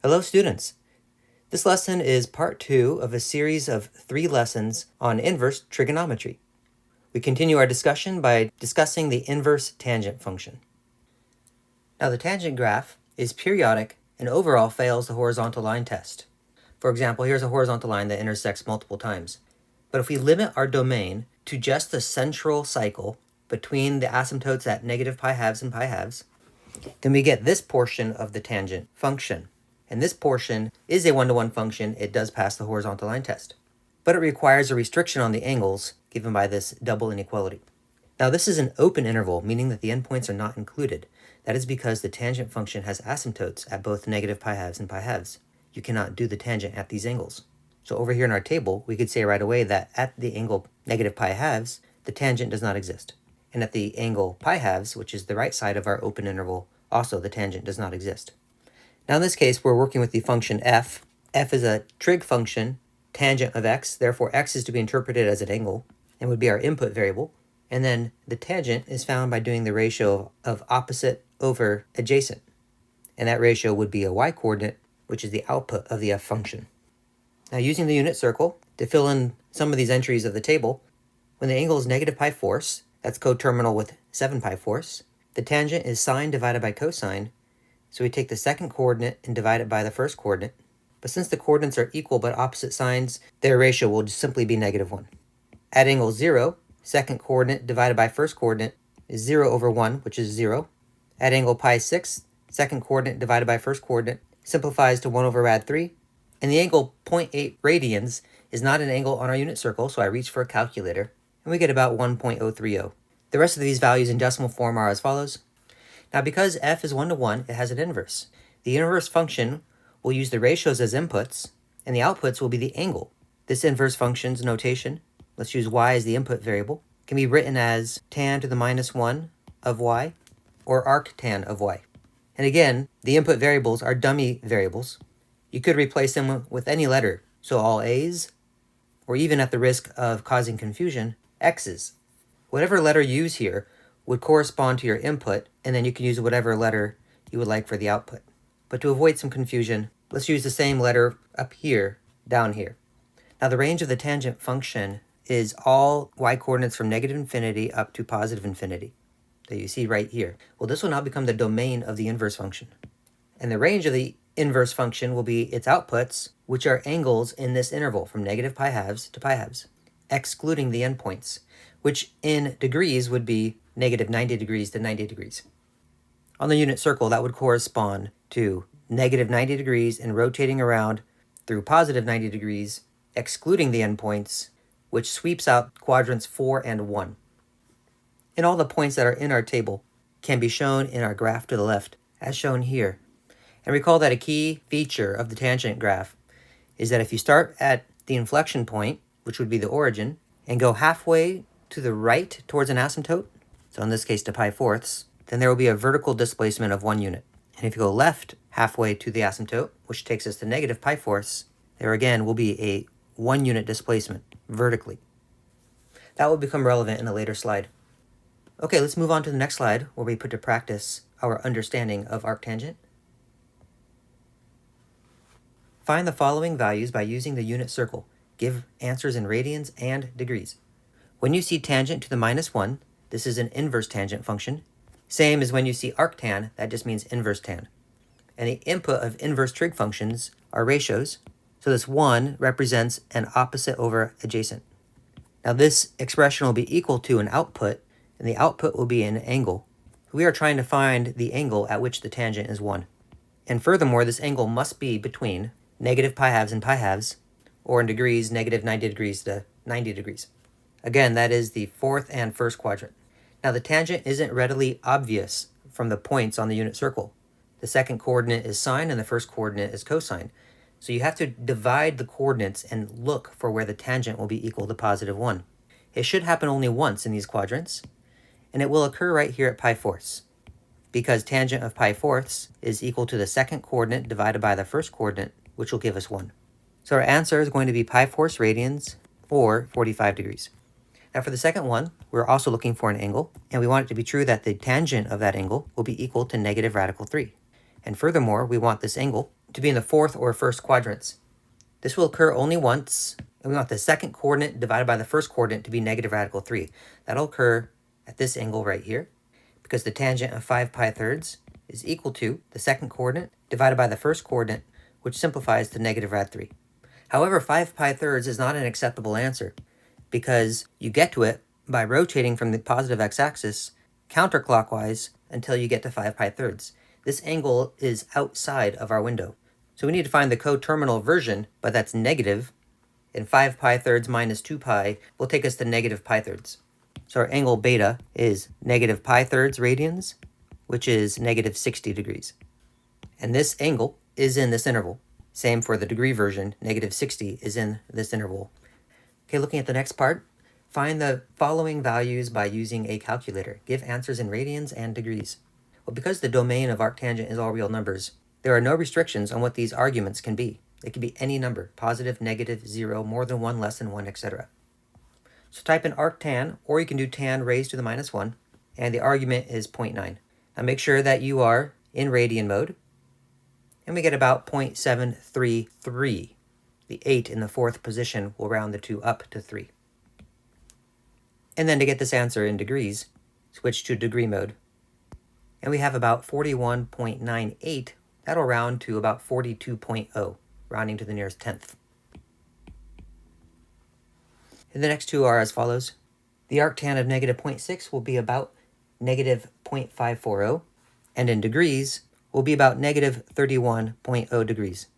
Hello students! This lesson is part 2 of a series of 3 lessons on inverse trigonometry. We continue our discussion by discussing the inverse tangent function. Now the tangent graph is periodic and overall fails the horizontal line test. For example, here's a horizontal line that intersects multiple times. But if we limit our domain to just the central cycle between the asymptotes at negative pi halves and pi halves, then we get this portion of the tangent function. And this portion is a one-to-one function. It does pass the horizontal line test. But it requires a restriction on the angles given by this double inequality. Now this is an open interval, meaning that the endpoints are not included. That is because the tangent function has asymptotes at both negative pi halves and pi halves. You cannot do the tangent at these angles. So over here in our table, we could say right away that at the angle negative pi halves, the tangent does not exist. And at the angle pi halves, which is the right side of our open interval, also the tangent does not exist. Now in this case, we're working with the function f. F is a trig function, tangent of x, therefore x is to be interpreted as an angle, and would be our input variable. And then the tangent is found by doing the ratio of opposite over adjacent. And that ratio would be a y-coordinate, which is the output of the f function. Now using the unit circle to fill in some of these entries of the table, when the angle is negative pi fourths, that's coterminal with 7 pi fourths, the tangent is sine divided by cosine. So we take the second coordinate and divide it by the first coordinate. But since the coordinates are equal but opposite signs, their ratio will just simply be -1. At angle 0, second coordinate divided by first coordinate is 0 over 1, which is 0. At angle pi 6, second coordinate divided by first coordinate simplifies to 1 over rad 3. And the angle 0.8 radians is not an angle on our unit circle, so I reach for a calculator, and we get about 1.030. The rest of these values in decimal form are as follows. Now because f is 1-to-1, it has an inverse. The inverse function will use the ratios as inputs, and the outputs will be the angle. This inverse function's notation, let's use y as the input variable, can be written as tan to the -1 of y, or arctan of y. And again, the input variables are dummy variables. You could replace them with any letter, so all a's, or even at the risk of causing confusion, x's. Whatever letter you use here would correspond to your input, and then you can use whatever letter you would like for the output. But to avoid some confusion, let's use the same letter up here, down here. Now the range of the tangent function is all y-coordinates from -infinity up to +infinity that you see right here. Well, this will now become the domain of the inverse function. And the range of the inverse function will be its outputs, which are angles in this interval from negative pi halves to pi halves, excluding the endpoints, which in degrees would be -90 degrees to 90 degrees. On the unit circle, that would correspond to -90 degrees and rotating around through +90 degrees, excluding the endpoints, which sweeps out quadrants 4 and 1. And all the points that are in our table can be shown in our graph to the left, as shown here. And recall that a key feature of the tangent graph is that if you start at the inflection point, which would be the origin, and go halfway to the right towards an asymptote, so in this case to pi fourths, then there will be a vertical displacement of 1 unit. And if you go left halfway to the asymptote, which takes us to negative pi fourths, there again will be a 1 unit displacement vertically. That will become relevant in a later slide. Okay, let's move on to the next slide where we put to practice our understanding of arctangent. Find the following values by using the unit circle. Give answers in radians and degrees. When you see tangent to the -1, this is an inverse tangent function. Same as when you see arctan, that just means inverse tan. And the input of inverse trig functions are ratios. So this 1 represents an opposite over adjacent. Now this expression will be equal to an output, and the output will be an angle. We are trying to find the angle at which the tangent is 1. And furthermore, this angle must be between negative pi halves and pi halves, or in degrees, -90 degrees to 90 degrees. Again, that is the fourth and first quadrant. Now the tangent isn't readily obvious from the points on the unit circle. The second coordinate is sine and the first coordinate is cosine. So you have to divide the coordinates and look for where the tangent will be equal to +1. It should happen only once in these quadrants, and it will occur right here at pi fourths, because tangent of pi fourths is equal to the second coordinate divided by the first coordinate, which will give us 1. So our answer is going to be pi fourths radians, or 45 degrees. Now for the second one, we're also looking for an angle, and we want it to be true that the tangent of that angle will be equal to -radical 3. And furthermore, we want this angle to be in the fourth or first quadrants. This will occur only once, and we want the second coordinate divided by the first coordinate to be negative radical 3. That'll occur at this angle right here, because the tangent of 5 pi thirds is equal to the second coordinate divided by the first coordinate, which simplifies to negative rad 3. However, 5 pi thirds is not an acceptable answer, because you get to it by rotating from the positive x-axis counterclockwise until you get to 5 pi thirds. This angle is outside of our window. So we need to find the coterminal version, but that's negative, and 5 pi thirds minus 2 pi will take us to negative pi thirds. So our angle beta is negative pi thirds radians, which is negative 60 degrees. And this angle is in this interval. Same for the degree version, negative 60 is in this interval. Okay, looking at the next part, find the following values by using a calculator. Give answers in radians and degrees. Well, because the domain of arctangent is all real numbers, there are no restrictions on what these arguments can be. They can be any number, positive, negative, 0, more than 1, less than 1, etc. So type in arctan, or you can do tan raised to the minus 1, and the argument is 0.9. Now make sure that you are in radian mode, and we get about 0.733. The 8 in the fourth position will round the 2 up to 3. And then to get this answer in degrees, switch to degree mode. And we have about 41.98. That'll round to about 42.0, rounding to the nearest tenth. And the next two are as follows. The arctan of negative 0.6 will be about negative 0.540, and in degrees will be about negative 31.0 degrees.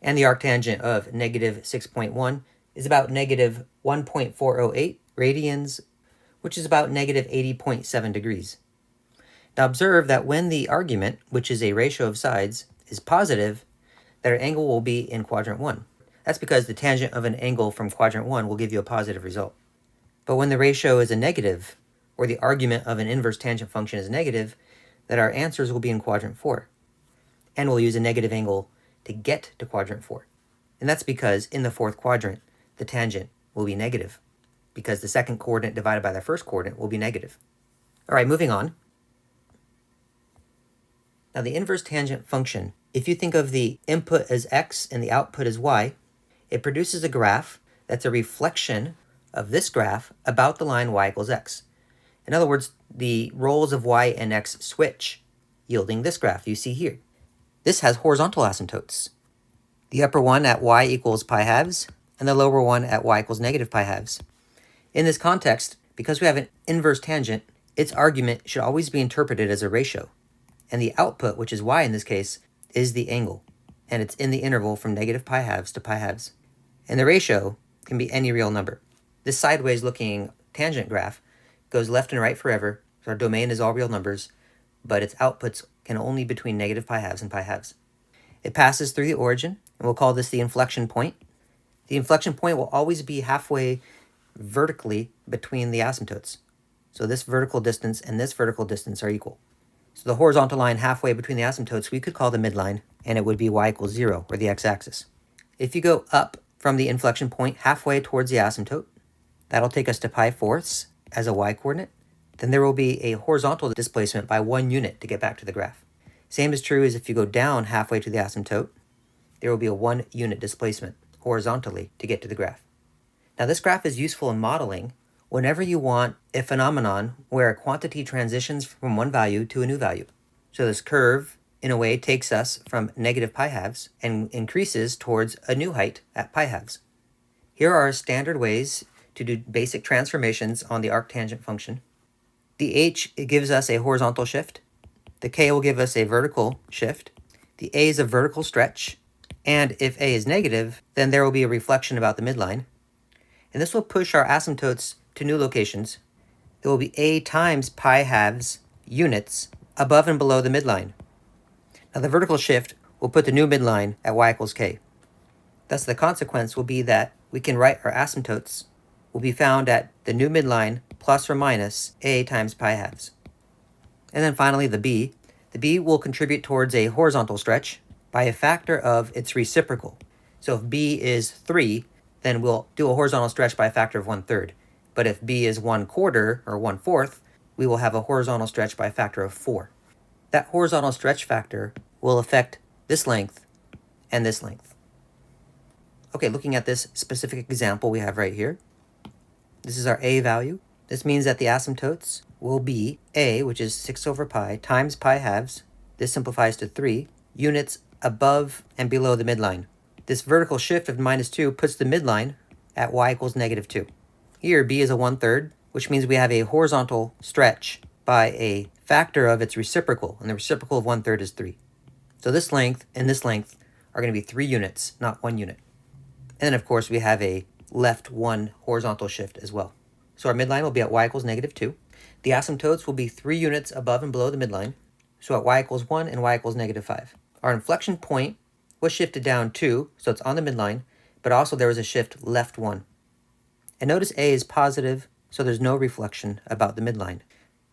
And the arctangent of negative 6.1 is about negative 1.408 radians, which is about negative 80.7 degrees. Now observe that when the argument, which is a ratio of sides, is positive, that our angle will be in quadrant 1. That's because the tangent of an angle from quadrant 1 will give you a positive result. But when the ratio is a negative, or the argument of an inverse tangent function is negative, that our answers will be in quadrant 4. And we'll use a negative angle to get to quadrant 4. And that's because in the fourth quadrant, the tangent will be negative, because the second coordinate divided by the first coordinate will be negative. All right, moving on. Now the inverse tangent function, if you think of the input as x and the output as y, it produces a graph that's a reflection of this graph about the line y equals x. In other words, the roles of y and x switch, yielding this graph you see here. This has horizontal asymptotes. The upper one at y equals pi halves, and the lower one at y equals negative pi halves. In this context, because we have an inverse tangent, its argument should always be interpreted as a ratio. And the output, which is y in this case, is the angle. And it's in the interval from negative pi halves to pi halves. And the ratio can be any real number. This sideways looking tangent graph goes left and right forever, so our domain is all real numbers, but its outputs can only be between negative pi halves and pi halves. It passes through the origin, and we'll call this the inflection point. The inflection point will always be halfway vertically between the asymptotes. So this vertical distance and this vertical distance are equal. So the horizontal line halfway between the asymptotes we could call the midline, and it would be y equals 0, or the x-axis. If you go up from the inflection point halfway towards the asymptote, that'll take us to pi fourths as a y-coordinate. Then there will be a horizontal displacement by 1 unit to get back to the graph. Same is true as if you go down halfway to the asymptote, there will be a 1 unit displacement horizontally to get to the graph. Now this graph is useful in modeling whenever you want a phenomenon where a quantity transitions from one value to a new value. So this curve, in a way, takes us from negative pi halves and increases towards a new height at pi halves. Here are standard ways to do basic transformations on the arctangent function. The h gives us a horizontal shift. The k will give us a vertical shift. The a is a vertical stretch. And if a is negative, then there will be a reflection about the midline. And this will push our asymptotes to new locations. It will be a times pi halves units above and below the midline. Now the vertical shift will put the new midline at y equals k. Thus the consequence will be that we can write our asymptotes will be found at the new midline plus or minus a times pi halves. And then finally the b. The b will contribute towards a horizontal stretch by a factor of its reciprocal. So if b is 3, then we'll do a horizontal stretch by a factor of 1/3. But if b is 1/4 or 1/4, we will have a horizontal stretch by a factor of 4. That horizontal stretch factor will affect this length and this length. Okay, looking at this specific example we have right here, this is our a value. This means that the asymptotes will be a, which is 6 over pi, times pi halves. This simplifies to 3 units above and below the midline. This vertical shift of -2 puts the midline at y equals -2. Here, b is a 1/3, which means we have a horizontal stretch by a factor of its reciprocal, and the reciprocal of 1/3 is 3. So this length and this length are going to be 3 units, not 1 unit. And then, of course, we have a left 1 horizontal shift as well. So our midline will be at y equals -2. The asymptotes will be 3 units above and below the midline, so at y equals 1 and y equals -5. Our inflection point was shifted down 2, so it's on the midline, but also there was a shift left 1. And notice a is positive, so there's no reflection about the midline.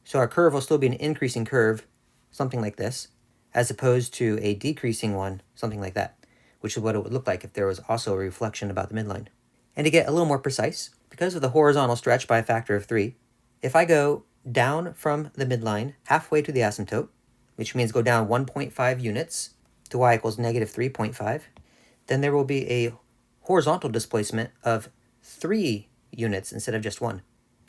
So our curve will still be an increasing curve, something like this, as opposed to a decreasing one, something like that, which is what it would look like if there was also a reflection about the midline. And to get a little more precise, because of the horizontal stretch by a factor of 3, if I go down from the midline halfway to the asymptote, which means go down 1.5 units to y equals -3.5, then there will be a horizontal displacement of 3 units instead of just 1.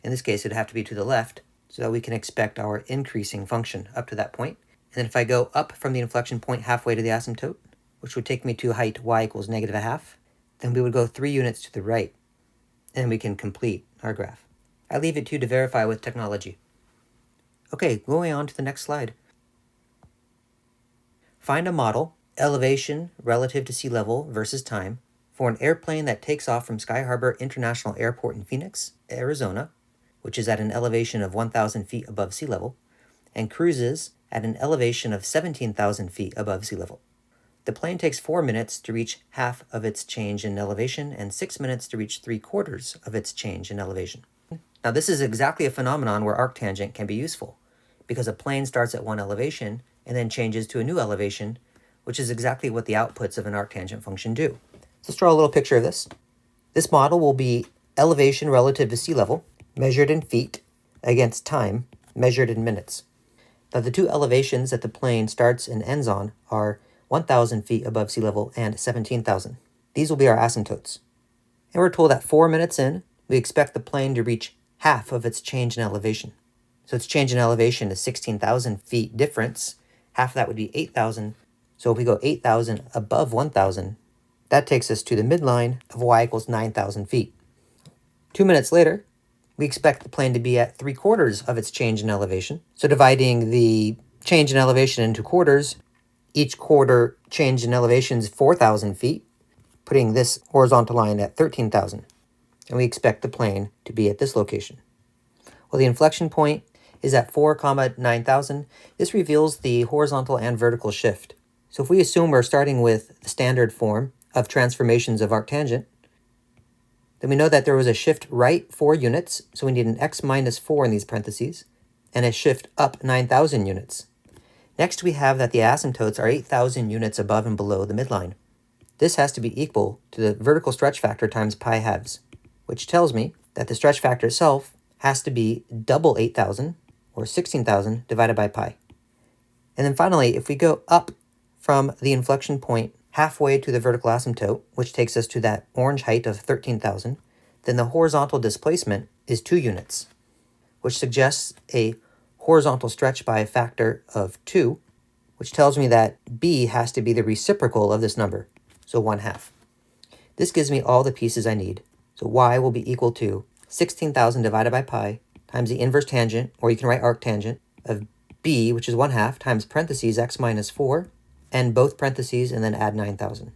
In this case, it'd have to be to the left, so that we can expect our increasing function up to that point. And then if I go up from the inflection point halfway to the asymptote, which would take me to height y equals -1/2, then we would go 3 units to the right, and we can complete our graph. I leave it to you to verify with technology. Okay, going on to the next slide. Find a model, elevation relative to sea level versus time, for an airplane that takes off from Sky Harbor International Airport in Phoenix, Arizona, which is at an elevation of 1,000 feet above sea level, and cruises at an elevation of 17,000 feet above sea level. The plane takes 4 minutes to reach half of its change in elevation and 6 minutes to reach 3/4 of its change in elevation. Now this is exactly a phenomenon where arctangent can be useful, because a plane starts at one elevation and then changes to a new elevation, which is exactly what the outputs of an arctangent function do. So let's draw a little picture of this. This model will be elevation relative to sea level, measured in feet, against time, measured in minutes. Now the two elevations that the plane starts and ends on are 1,000 feet above sea level and 17,000. These will be our asymptotes. And we're told that 4 minutes in, we expect the plane to reach half of its change in elevation. So its change in elevation is 16,000 feet difference. Half of that would be 8,000. So if we go 8,000 above 1,000, that takes us to the midline of y equals 9,000 feet. 2 minutes later, we expect the plane to be at 3/4 of its change in elevation. So dividing the change in elevation into quarters, each quarter change in elevation is 4,000 feet, putting this horizontal line at 13,000. And we expect the plane to be at this location. Well, the inflection point is at 4,9,000. This reveals the horizontal and vertical shift. So if we assume we're starting with the standard form of transformations of arctangent, then we know that there was a shift right 4 units, so we need an x minus 4 in these parentheses, and a shift up 9,000 units. Next, we have that the asymptotes are 8,000 units above and below the midline. This has to be equal to the vertical stretch factor times pi halves, which tells me that the stretch factor itself has to be double 8,000, or 16,000, divided by pi. And then finally, if we go up from the inflection point halfway to the vertical asymptote, which takes us to that orange height of 13,000, then the horizontal displacement is 2 units, which suggests a horizontal stretch by a factor of 2, which tells me that b has to be the reciprocal of this number, so 1/2. This gives me all the pieces I need. So y will be equal to 16,000 divided by pi times the inverse tangent, or you can write arctangent, of b, which is 1/2, times parentheses x minus 4, and both parentheses, and then add 9,000.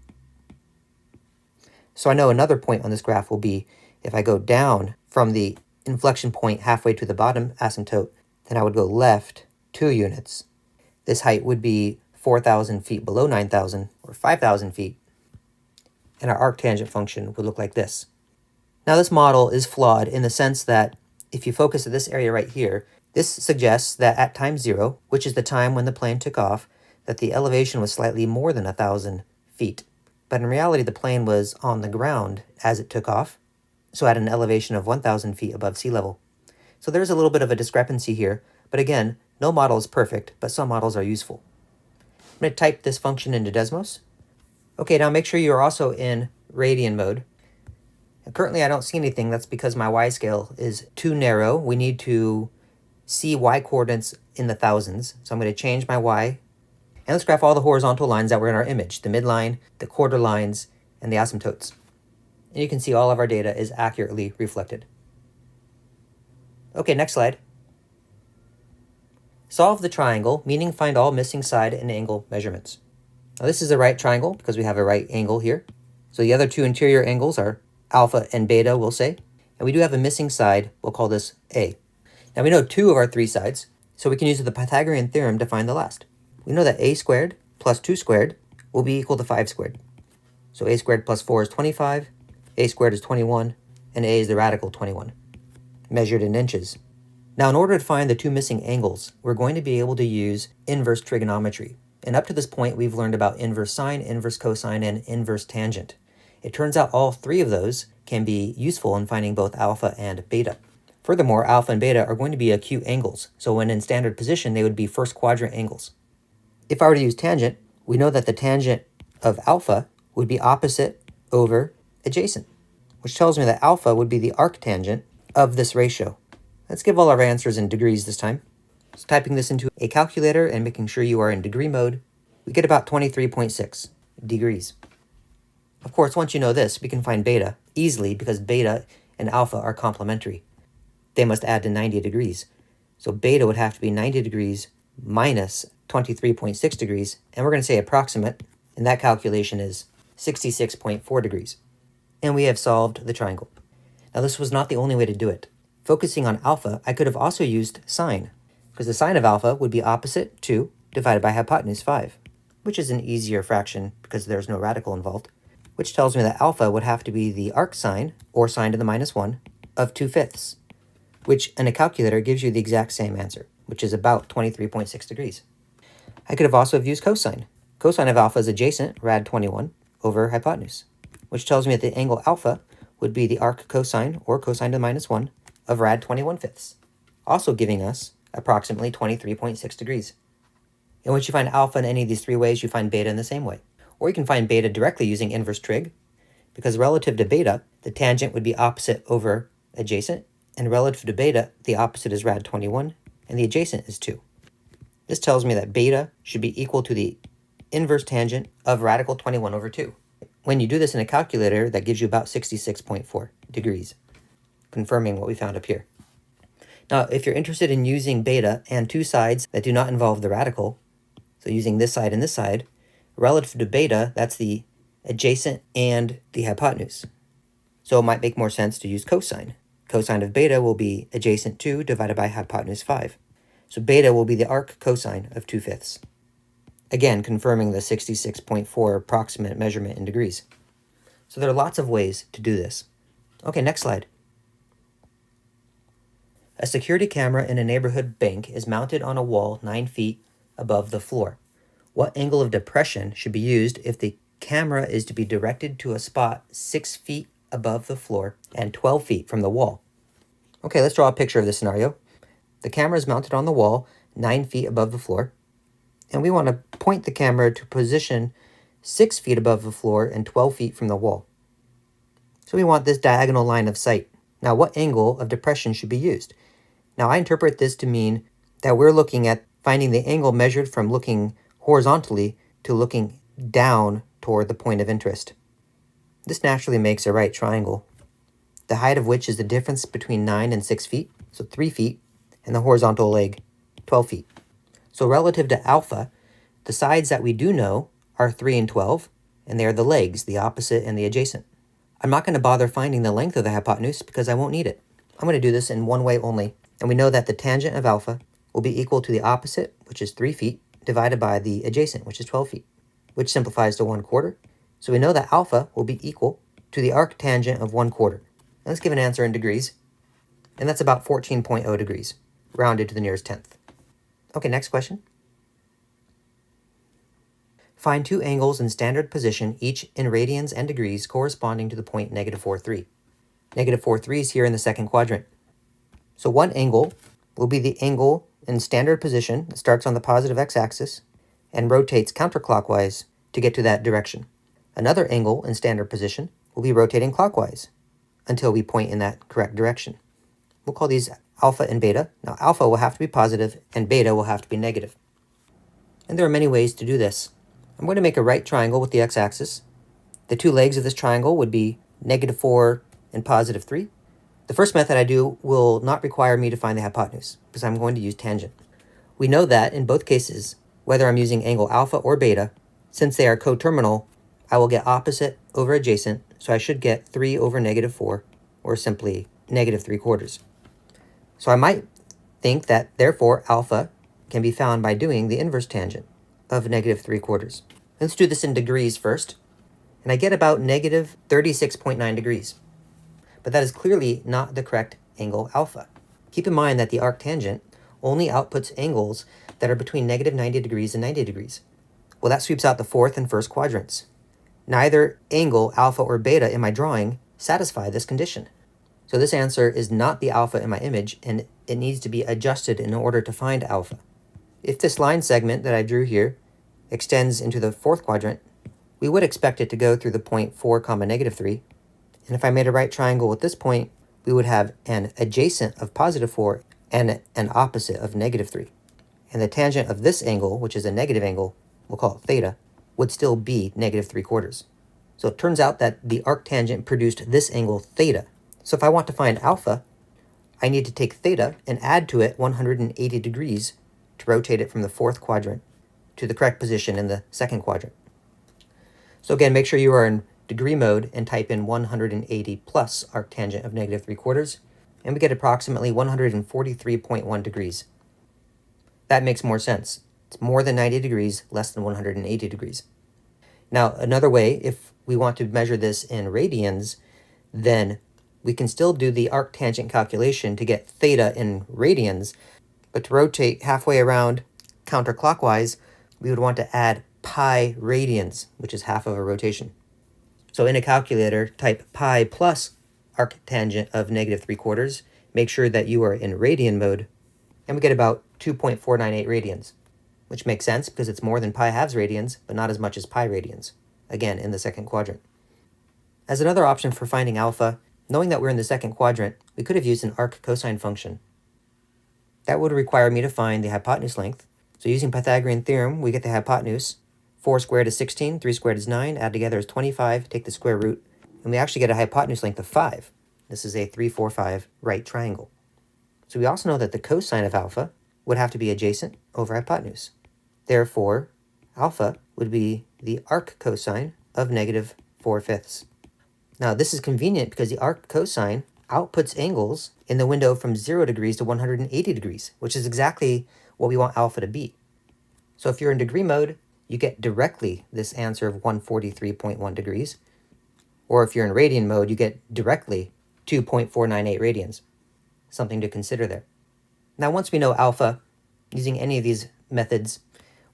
So I know another point on this graph will be if I go down from the inflection point halfway to the bottom asymptote, then I would go left 2 units. This height would be 4,000 feet below 9,000, or 5,000 feet. And our arctangent function would look like this. Now this model is flawed in the sense that if you focus at this area right here, this suggests that at time 0, which is the time when the plane took off, that the elevation was slightly more than 1,000 feet. But in reality, the plane was on the ground as it took off, so at an elevation of 1,000 feet above sea level. So there's a little bit of a discrepancy here, but again, no model is perfect, but some models are useful. I'm going to type this function into Desmos. Okay, now make sure you're also in radian mode. And currently I don't see anything. That's because my y scale is too narrow. We need to see y coordinates in the thousands. So I'm going to change my y. And let's graph all the horizontal lines that were in our image, the midline, the quarter lines, and the asymptotes. And you can see all of our data is accurately reflected. Okay, next slide. Solve the triangle, meaning find all missing side and angle measurements. Now this is a right triangle because we have a right angle here. So the other two interior angles are alpha and beta, we'll say. And we do have a missing side, we'll call this A. Now we know 2 of our 3 sides, so we can use the Pythagorean theorem to find the last. We know that a squared plus 2 squared will be equal to 5 squared. So a squared plus 4 is 25, a squared is 21, and a is the radical 21, measured in inches. Now in order to find the 2 missing angles, we're going to be able to use inverse trigonometry. And up to this point, we've learned about inverse sine, inverse cosine, and inverse tangent. It turns out all 3 of those can be useful in finding both alpha and beta. Furthermore, alpha and beta are going to be acute angles, so when in standard position, they would be first quadrant angles. If I were to use tangent, we know that the tangent of alpha would be opposite over adjacent, which tells me that alpha would be the arctangent of this ratio. Let's give all our answers in degrees this time. So typing this into a calculator and making sure you are in degree mode, we get about 23.6 degrees. Of course, once you know this, we can find beta easily because beta and alpha are complementary. They must add to 90 degrees. So beta would have to be 90 degrees minus 23.6 degrees, and we're going to say approximate, and that calculation is 66.4 degrees. And we have solved the triangle. Now this was not the only way to do it. Focusing on alpha, I could have also used sine, because the sine of alpha would be opposite 2 divided by hypotenuse 5, which is an easier fraction because there's no radical involved, which tells me that alpha would have to be the arcsine, or sine to the minus 1, of 2/5, which in a calculator gives you the exact same answer, which is about 23.6 degrees. I could have also have used cosine. Cosine of alpha is adjacent, rad 21, over hypotenuse, which tells me that the angle alpha would be the arc cosine, or cosine to the minus 1, of rad 21/5, also giving us approximately 23.6 degrees. And once you find alpha in any of these 3 ways, you find beta in the same way. Or you can find beta directly using inverse trig, because relative to beta, the tangent would be opposite over adjacent, and relative to beta, the opposite is rad 21, and the adjacent is 2. This tells me that beta should be equal to the inverse tangent of radical 21 over 2. When you do this in a calculator, that gives you about 66.4 degrees, confirming what we found up here. Now, if you're interested in using beta and 2 sides that do not involve the radical, so using this side and this side, relative to beta, that's the adjacent and the hypotenuse. So it might make more sense to use cosine. Cosine of beta will be adjacent 2 divided by hypotenuse 5. So beta will be the arc cosine of 2/5. Again, confirming the 66.4 approximate measurement in degrees. So there are lots of ways to do this. Okay, next slide. A security camera in a neighborhood bank is mounted on a wall 9 feet above the floor. What angle of depression should be used if the camera is to be directed to a spot 6 feet above the floor and 12 feet from the wall? Okay, let's draw a picture of this scenario. The camera is mounted on the wall 9 feet above the floor, and we want to point the camera to position 6 feet above the floor and 12 feet from the wall. So we want this diagonal line of sight. Now, what angle of depression should be used? Now, I interpret this to mean that we're looking at finding the angle measured from looking horizontally to looking down toward the point of interest. This naturally makes a right triangle, the height of which is the difference between 9 and 6 feet, so 3 feet, and the horizontal leg, 12 feet. So relative to alpha, the sides that we do know are 3 and 12, and they are the legs, the opposite and the adjacent. I'm not going to bother finding the length of the hypotenuse because I won't need it. I'm going to do this in one way only, and we know that the tangent of alpha will be equal to the opposite, which is 3 feet, divided by the adjacent, which is 12 feet, which simplifies to 1/4. So we know that alpha will be equal to the arctangent of 1/4. Let's give an answer in degrees, and that's about 14.0 degrees, rounded to the nearest tenth. Okay, next question. Find 2 angles in standard position, each in radians and degrees, corresponding to the point -4,3. -4,3 is here in the second quadrant. So one angle will be the angle in standard position that starts on the positive x-axis and rotates counterclockwise to get to that direction. Another angle in standard position will be rotating clockwise until we point in that correct direction. We'll call these alpha and beta. Now alpha will have to be positive and beta will have to be negative. And there are many ways to do this. I'm going to make a right triangle with the x-axis. The two legs of this triangle would be -4 and +3. The first method I do will not require me to find the hypotenuse because I'm going to use tangent. We know that in both cases, whether I'm using angle alpha or beta, since they are coterminal, I will get opposite over adjacent, so I should get 3 over -4, or simply -3/4. So I might think that, therefore, alpha can be found by doing the inverse tangent of -3/4. Let's do this in degrees first, and I get about -36.9 degrees. But that is clearly not the correct angle alpha. Keep in mind that the arctangent only outputs angles that are between -90 degrees and 90 degrees. Well, that sweeps out the fourth and first quadrants. Neither angle alpha or beta in my drawing satisfy this condition. So this answer is not the alpha in my image, and it needs to be adjusted in order to find alpha. If this line segment that I drew here extends into the fourth quadrant, we would expect it to go through the point 4, -3. And if I made a right triangle with this point, we would have an adjacent of +4 and an opposite of -3. And the tangent of this angle, which is a negative angle, we'll call it theta, would still be -3/4. So it turns out that the arctangent produced this angle theta. So if I want to find alpha, I need to take theta and add to it 180 degrees to rotate it from the fourth quadrant to the correct position in the second quadrant. So again, make sure you are in degree mode and type in 180 plus arctangent of -3/4, and we get approximately 143.1 degrees. That makes more sense. It's more than 90 degrees, less than 180 degrees. Now, another way, if we want to measure this in radians, then we can still do the arctangent calculation to get theta in radians, but to rotate halfway around counterclockwise, we would want to add pi radians, which is half of a rotation. So in a calculator, type pi plus arctangent of -3/4. Make sure that you are in radian mode, and we get about 2.498 radians, which makes sense because it's more than pi halves radians, but not as much as pi radians, again in the second quadrant. As another option for finding alpha, knowing that we're in the second quadrant, we could have used an arc cosine function. That would require me to find the hypotenuse length. So using Pythagorean theorem, we get the hypotenuse. 4 squared is 16, 3 squared is 9, add together is 25, take the square root, and we actually get a hypotenuse length of 5. This is a 3, 4, 5 right triangle. So we also know that the cosine of alpha would have to be adjacent over hypotenuse. Therefore, alpha would be the arc cosine of -4/5. Now this is convenient because the arc cosine outputs angles in the window from 0 degrees to 180 degrees, which is exactly what we want alpha to be. So if you're in degree mode, you get directly this answer of 143.1 degrees. Or if you're in radian mode, you get directly 2.498 radians. Something to consider there. Now once we know alpha, using any of these methods,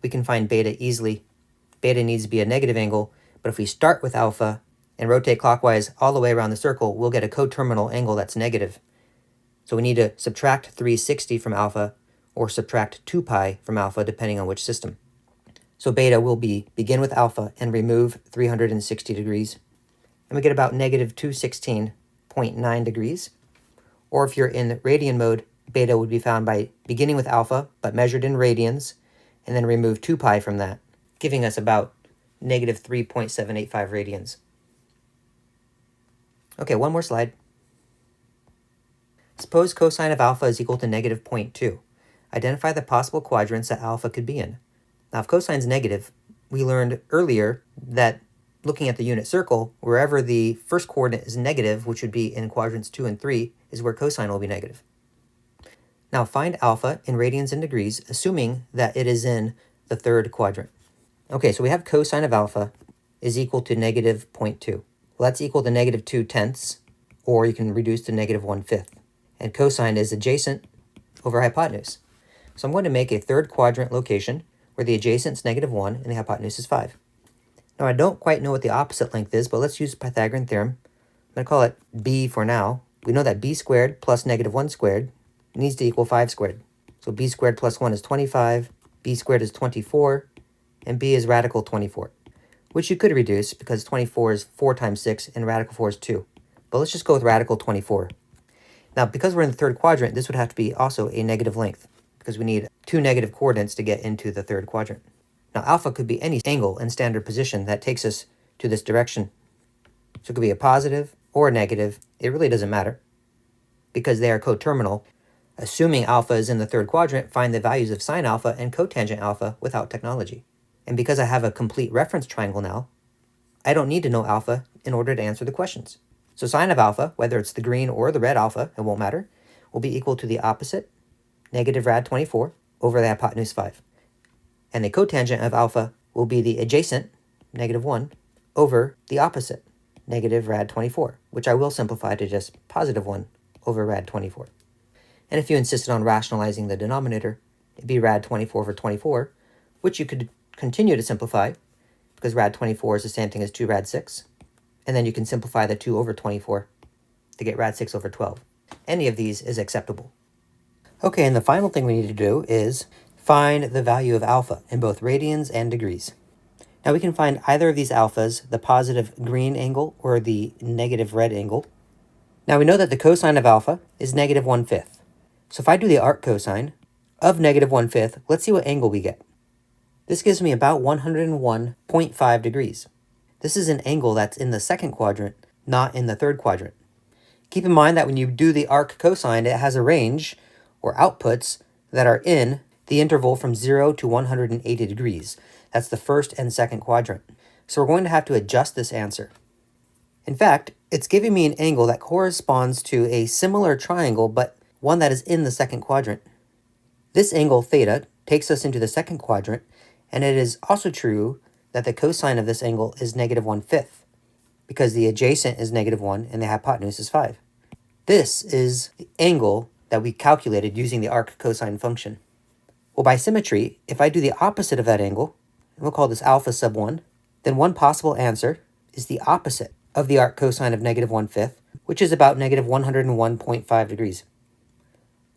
we can find beta easily. Beta needs to be a negative angle, but if we start with alpha and rotate clockwise all the way around the circle, we'll get a coterminal angle that's negative. So we need to subtract 360 from alpha or subtract 2 pi from alpha, depending on which system. So beta will begin with alpha and remove 360 degrees. And we get about -216.9 degrees. Or if you're in radian mode, beta would be found by beginning with alpha, but measured in radians, and then remove 2 pi from that, giving us about -3.785 radians. Okay, one more slide. Suppose cosine of alpha is equal to -0.2. Identify the possible quadrants that alpha could be in. Now, if cosine is negative, we learned earlier that looking at the unit circle, wherever the first coordinate is negative, which would be in quadrants 2 and 3, is where cosine will be negative. Now find alpha in radians and degrees, assuming that it is in the third quadrant. Okay, so we have cosine of alpha is equal to -0.2. Well, that's equal to -2/10, or you can reduce to -1/5. And cosine is adjacent over hypotenuse. So I'm going to make a third quadrant location where the adjacent is -1 and the hypotenuse is 5. Now I don't quite know what the opposite length is, but let's use Pythagorean theorem. I'm going to call it b for now. We know that b squared plus -1 squared needs to equal 5 squared. So b squared plus 1 is 25, b squared is 24, and b is radical 24. which you could reduce because 24 is 4 times 6 and radical 4 is 2. But let's just go with radical 24. Now, because we're in the third quadrant, this would have to be also a negative length because we need 2 negative coordinates to get into the third quadrant. Now, alpha could be any angle in standard position that takes us to this direction. So it could be a positive or a negative. It really doesn't matter because they are coterminal. Assuming alpha is in the third quadrant, find the values of sine alpha and cotangent alpha without technology. And because I have a complete reference triangle now, I don't need to know alpha in order to answer the questions. So sine of alpha, whether it's the green or the red alpha, it won't matter, will be equal to the opposite, negative rad 24, over the hypotenuse 5. And the cotangent of alpha will be the adjacent, negative 1, over the opposite, negative rad 24, which I will simplify to just positive 1 over rad 24. And if you insisted on rationalizing the denominator, it'd be rad 24 over 24, which you could continue to simplify because rad 24 is the same thing as 2 rad 6. And then you can simplify the 2 over 24 to get rad 6 over 12. Any of these is acceptable. Okay, and the final thing we need to do is find the value of alpha in both radians and degrees. Now we can find either of these alphas, the positive green angle or the negative red angle. Now we know that the cosine of alpha is negative 1/5. So if I do the arc cosine of negative 1/5, let's see what angle we get. This gives me about 101.5 degrees. This is an angle that's in the second quadrant, not in the third quadrant. Keep in mind that when you do the arc cosine, it has a range, or outputs, that are in the interval from 0 to 180 degrees. That's the first and second quadrant. So we're going to have to adjust this answer. In fact, it's giving me an angle that corresponds to a similar triangle, but one that is in the second quadrant. This angle theta takes us into the second quadrant, and it is also true that the cosine of this angle is negative 1/5, because the adjacent is negative 1 and the hypotenuse is 5. This is the angle that we calculated using the arc cosine function. Well, by symmetry, if I do the opposite of that angle, and we'll call this alpha sub 1, then one possible answer is the opposite of the arc cosine of negative 1/5, which is about negative 101.5 degrees.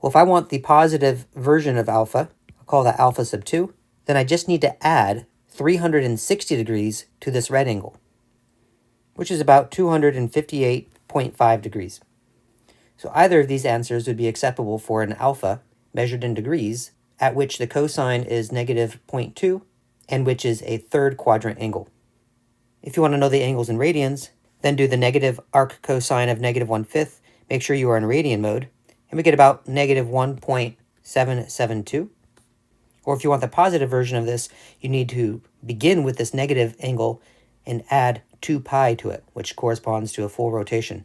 Well, if I want the positive version of alpha, I'll call that alpha sub 2, then I just need to add 360 degrees to this red angle, which is about 258.5 degrees. So either of these answers would be acceptable for an alpha measured in degrees, at which the cosine is negative 0.2, and which is a third quadrant angle. If you want to know the angles in radians, then do the negative arc cosine of negative 1/5, make sure you are in radian mode, and we get about negative 1.772. Or if you want the positive version of this, you need to begin with this negative angle and add 2 pi to it, which corresponds to a full rotation.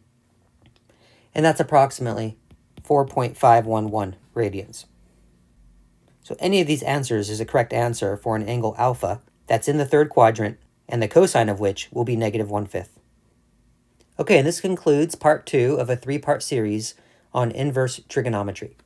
And that's approximately 4.511 radians. So any of these answers is a correct answer for an angle alpha that's in the third quadrant, and the cosine of which will be negative 1/5. Okay, and this concludes part 2 of a 3-part series on inverse trigonometry.